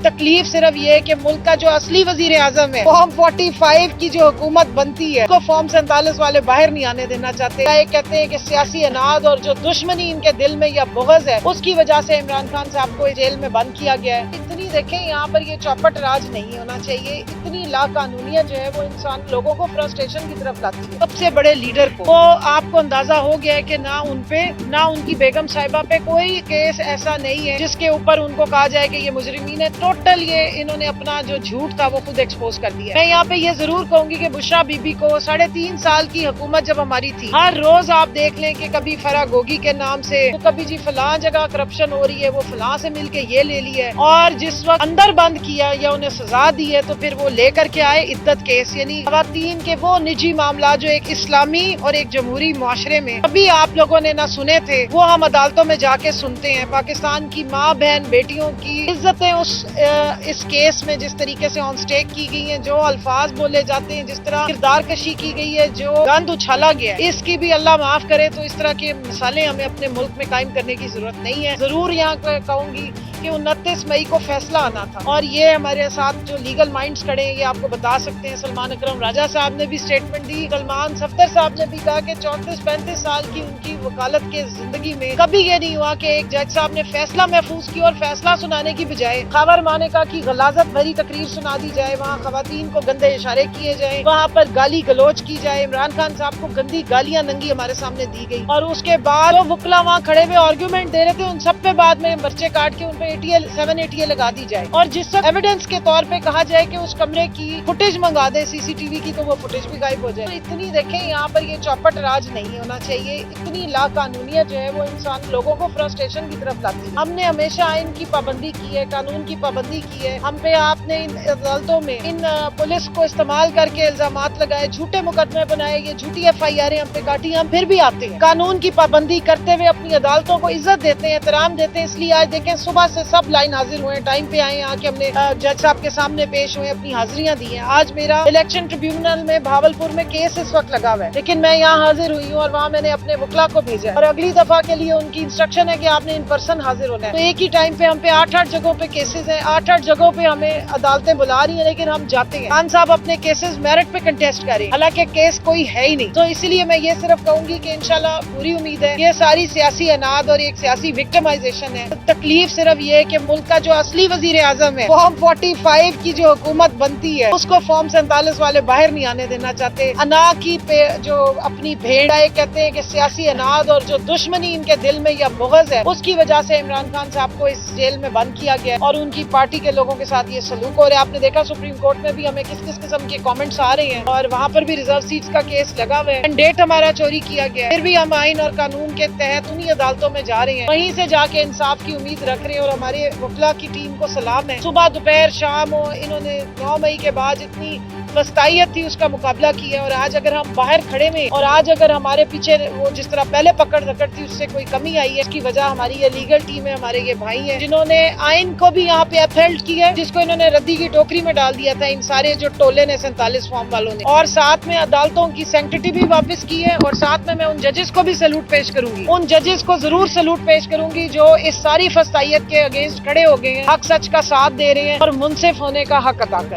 तकलीफ सिर्फ ये है कि मुल्क का जो असली वजीर आजम है फॉर्म 45 की जो हुकूमत बनती है उसको फॉर्म 47 वाले बाहर नहीं आने देना चाहते। ये कहते हैं कि सियासी अनाद और जो दुश्मनी इनके दिल में या बुग़्ज़ है उसकी वजह से इमरान खान साहब को जेल में बंद किया गया है। इतनी देखें यहाँ पर ये चौपट राज नहीं होना चाहिए। इतनी लाकानूनियत जो है वो इंसान लोगों को फ्रस्ट्रेशन की तरफ लाती है। सबसे बड़े लीडर को वो आपको अंदाजा हो गया है कि ना उन पे ना उनकी बेगम साहिबा पे कोई केस ऐसा नहीं है जिसके ऊपर उनको कहा जाए कि ये मुजरिमीन है। टोटल ये इन्होंने अपना जो झूठ था वो खुद एक्सपोज कर दिया। मैं यहाँ पे ये जरूर कहूंगी कि बुशरा बीबी को 3.5 साल की हुकूमत जब हमारी थी, हर रोज आप देख लें कि कभी फरागोगी के नाम से तो कभी जी फलां जगह करप्शन हो रही है, वो फलां से मिलके ये ले लिया है, और जिस वक्त अंदर बंद किया या उन्हें सजा दी है तो फिर वो लेकर के आए इद्दत केस, यानी खवातीन के वो निजी मामला जो एक इस्लामी और एक जमहूरी मुआशरे में कभी आप लोगों ने ना सुने थे, वो हम अदालतों में जाके सुनते हैं। पाकिस्तान की माँ बहन बेटियों की इज्जतें इस केस में जिस तरीके से ऑन स्टेक की गई हैं, जो अल्फाज बोले जाते हैं, जिस तरह किरदार कशी की गई है, जो गंद उछाला गया है, इसकी भी अल्लाह माफ करे। तो इस तरह की मिसालें हमें अपने मुल्क में कायम करने की जरूरत नहीं है। जरूर यहाँ कहूंगी कि 29 मई को फैसला आना था, और ये हमारे साथ जो लीगल माइंड्स खड़े हैं ये आपको बता सकते हैं। सलमान अकरम राजा साहब ने भी स्टेटमेंट दी, सलमान सफ्दर साहब ने भी कहा कि 34-35 साल की उनकी वकालत के जिंदगी में कभी ये नहीं हुआ कि एक जज साहब ने फैसला महफूज किया और फैसला सुनाने की बजाय खबर माने का की गलाजत भरी तकरीर सुना दी जाए, वहाँ खवातीन को गंदे इशारे किए जाए, वहाँ पर गाली गलोच की जाए। इमरान खान साहब को गंदी गालियां नंगी हमारे सामने दी गई, और उसके बाद वो वकला वहाँ खड़े हुए आर्ग्यूमेंट दे रहे थे, उन सब पे बाद में पर्चे काट के उन पे 7 ATA लगा दी जाए, और जिस एविडेंस के तौर पे कहा जाए कि उस कमरे की फुटेज मंगा दे CCTV की, तो वो फुटेज भी गायब हो जाए। तो इतनी देखें यहाँ पर ये चौपट राज नहीं होना चाहिए। इतनी लाकानूनियत जो है वो इंसान लोगों को फ्रस्ट्रेशन की तरफ लाती है। हमने हमेशा आइन की पाबंदी की है, कानून की पाबंदी की है। हम पे आपने इन अदालतों में इन पुलिस को इस्तेमाल करके इल्जामात लगाए, झूठे मुकदमे बनाए, ये झूठी FIR हम पे काटी, हम फिर भी आते हैं कानून की पाबंदी करते हुए, अपनी अदालतों को इज्जत देते हैं, एहतराम देते हैं। इसलिए आज देखें सुबह से सब लाइन हाजिर हुए, टाइम पे आए, आके हमने जज साहब के सामने पेश हुए, अपनी हाजिरियां दी हैं। आज मेरा इलेक्शन ट्रिब्यूनल में भावलपुर में केस इस वक्त लगा हुआ है, लेकिन मैं यहाँ हाजिर हुई हूँ और वहाँ मैंने अपने वकला को भेजा है, और अगली दफा के लिए उनकी इंस्ट्रक्शन है कि आपने इन पर्सन हाजिर होना है। तो एक ही टाइम पे हम पे 8-8 जगहों पे केसेस हैं, 8-8 जगहों पे हमें अदालतें बुला रही है, लेकिन हम जाते हैं। खान साहब अपने केसेस मेरिट पे कंटेस्ट करें, हालांकि केस कोई है ही नहीं। तो इसलिए मैं ये सिर्फ कहूंगी कि इंशाल्लाह पूरी उम्मीद है ये सारी सियासी अनाद और एक सियासी विक्टिमाइजेशन है। तकलीफ सिर्फ ये है कि मुल्क का जो असली वजीर आजम है फॉर्म 45 की जो हुकूमत बनती है उसको फॉर्म 47 वाले बाहर नहीं आने देना चाहते। अना की जो अपनी भेड़ है, कहते हैं कि सियासी अनाद और जो दुश्मनी इनके दिल में या बुग़्ज़ है उसकी वजह से इमरान खान साहब को इस जेल में बंद किया गया और उनकी पार्टी के लोगों के साथ ये सलूक हो रहा है। आपने देखा सुप्रीम कोर्ट में भी हमें किस किस किस्म के कमेंट्स आ रहे हैं, और वहाँ पर भी रिजर्व सीट्स का केस लगा हुआ है, मैंडेट हमारा चोरी किया गया है, फिर भी हम आइन और कानून के तहत उन्हीं अदालतों में जा रहे हैं, वहीं से जाके इंसाफ की उम्मीद रख रहे हैं। और हमारे वकला की टीम को सलाम है, सुबह दोपहर शाम इन्होंने 9 मई के बाद जितनी वस्तायत थी उसका मुकाबला किया, और आज अगर हम बाहर खड़े में और आज अगर हमारे पीछे वो जिस तरह पहले पकड़ धकड़ थी उससे कोई कमी आई है, इसकी वजह हमारी ये लीगल टीम है, हमारे ये भाई हैं जिन्होंने आइन को भी यहाँ पे अपहेल्ड किया है, जिसको इन्होंने रद्दी की टोकरी में डाल दिया था इन सारे जो टोले ने 47 फॉर्म वालों ने, और साथ में अदालतों की सैंक्टिटी भी वापस की है। और साथ में मैं उन जजेस को भी सैल्यूट पेश करूंगी, उन जजेस को जरूर सैल्यूट पेश करूंगी जो इस सारी फस्तायत के अगेंस्ट खड़े हो गए हैं, हक सच का साथ दे रहे हैं और मुनसिफ होने का हक अदा कर